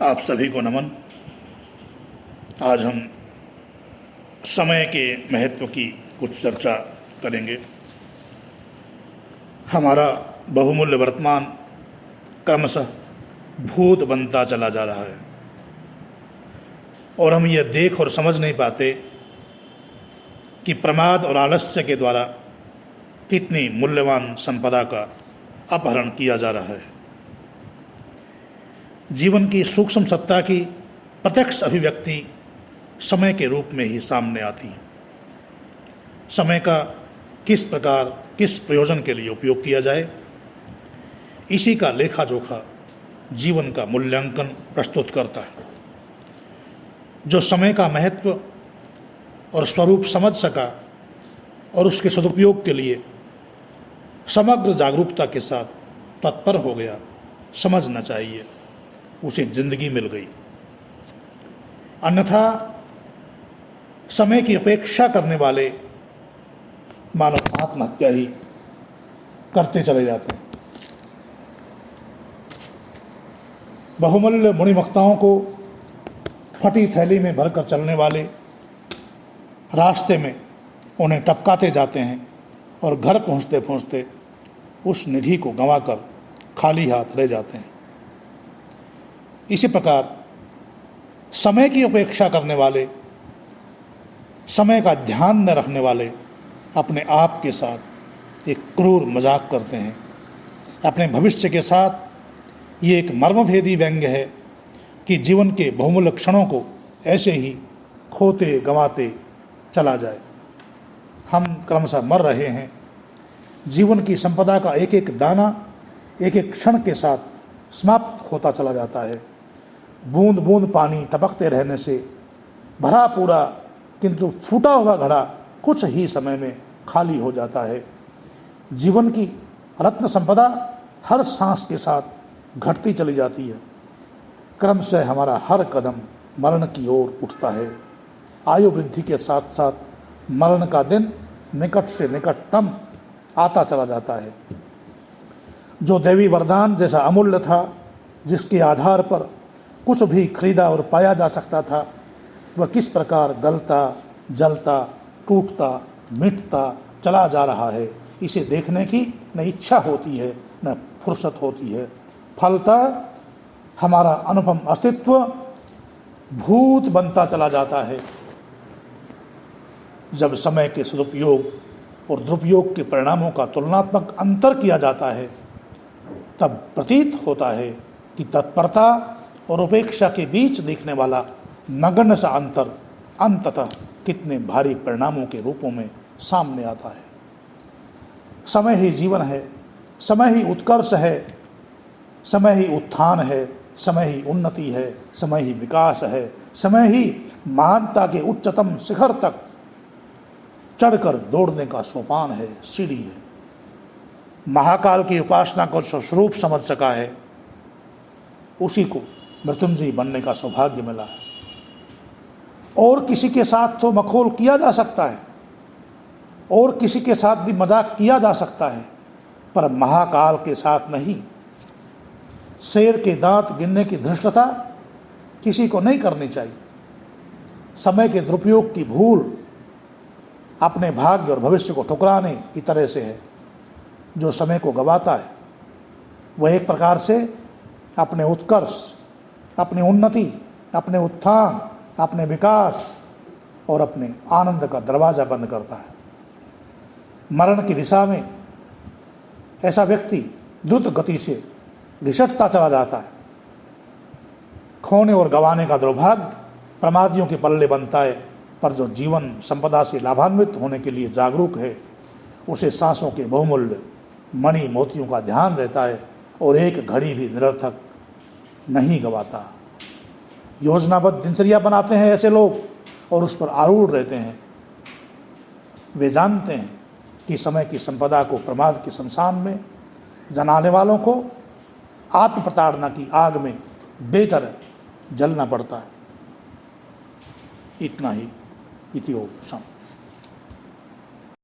आप सभी को नमन। आज हम समय के महत्व की कुछ चर्चा करेंगे। हमारा बहुमूल्य वर्तमान क्रमशः भूत बनता चला जा रहा है और हम यह देख और समझ नहीं पाते कि प्रमाद और आलस्य के द्वारा कितनी मूल्यवान संपदा का अपहरण किया जा रहा है। जीवन की सूक्ष्म सत्ता की प्रत्यक्ष अभिव्यक्ति समय के रूप में ही सामने आती है। समय का किस प्रकार किस प्रयोजन के लिए उपयोग किया जाए, इसी का लेखा जोखा जीवन का मूल्यांकन प्रस्तुत करता है। जो समय का महत्व और स्वरूप समझ सका और उसके सदुपयोग के लिए समग्र जागरूकता के साथ तत्पर हो गया, समझना चाहिए उसे जिंदगी मिल गई। अन्यथा समय की अपेक्षा करने वाले मानव आत्महत्या ही करते चले जाते हैं। बहुमूल्य मुनिमक्ताओं को फटी थैली में भरकर चलने वाले रास्ते में उन्हें टपकाते जाते हैं और घर पहुंचते पहुंचते उस निधि को गंवाकर खाली हाथ रह जाते हैं। इसी प्रकार समय की उपेक्षा करने वाले, समय का ध्यान न रखने वाले अपने आप के साथ एक क्रूर मजाक करते हैं। अपने भविष्य के साथ ये एक मर्मभेदी व्यंग्य है कि जीवन के बहुमूल्य क्षणों को ऐसे ही खोते गंवाते चला जाए। हम क्रमशः मर रहे हैं। जीवन की संपदा का एक एक दाना एक एक क्षण के साथ समाप्त होता चला जाता है। बूंद बूंद पानी टपकते रहने से भरा पूरा किंतु फूटा हुआ घड़ा कुछ ही समय में खाली हो जाता है। जीवन की रत्न संपदा हर सांस के साथ घटती चली जाती है। क्रमशः हमारा हर कदम मरण की ओर उठता है। आयु वृद्धि के साथ साथ मरण का दिन निकट से निकटतम आता चला जाता है। जो दैवी वरदान जैसा अमूल्य था, जिसके आधार पर कुछ भी खरीदा और पाया जा सकता था, वह किस प्रकार गलता जलता टूटता मिटता चला जा रहा है, इसे देखने की न इच्छा होती है न फुर्सत होती है। फलतः हमारा अनुपम अस्तित्व भूत बनता चला जाता है। जब समय के सदुपयोग और दुरुपयोग के परिणामों का तुलनात्मक अंतर किया जाता है, तब प्रतीत होता है कि तत्परता और उपेक्षा के बीच दिखने वाला नगण्य सा अंतर अंततः कितने भारी परिणामों के रूपों में सामने आता है। समय ही जीवन है, समय ही उत्कर्ष है, समय ही उत्थान है, समय ही उन्नति है, समय ही विकास है, समय ही महानता के उच्चतम शिखर तक चढ़कर दौड़ने का सोपान है, सीढ़ी है। महाकाल की उपासना को स्वरूप समझ सका है, उसी को मृत्युंजय बनने का सौभाग्य मिला है। और किसी के साथ तो मखौल किया जा सकता है और किसी के साथ भी मजाक किया जा सकता है, पर महाकाल के साथ नहीं। शेर के दांत गिनने की धृष्टता किसी को नहीं करनी चाहिए। समय के दुरुपयोग की भूल अपने भाग्य और भविष्य को ठुकराने की तरह से है। जो समय को गवाता है वह एक प्रकार से अपने उत्कर्ष, अपनी उन्नति, अपने उत्थान, अपने विकास और अपने आनंद का दरवाज़ा बंद करता है। मरण की दिशा में ऐसा व्यक्ति द्रुत गति से घिसटता चला जाता है। खोने और गंवाने का दुर्भाग्य प्रमादियों के पल्ले बनता है, पर जो जीवन संपदा से लाभान्वित होने के लिए जागरूक है, उसे सांसों के बहुमूल्य मणि मोतियों का ध्यान रहता है और एक घड़ी भी निरर्थक नहीं गवाता। योजनाबद्ध दिनचर्या बनाते हैं ऐसे लोग और उस पर आरूढ़ रहते हैं। वे जानते हैं कि समय की संपदा को प्रमाद के शमशान में जलाने वालों को आत्म प्रताड़ना की आग में बेहतर जलना पड़ता है। इतना ही इति ओम।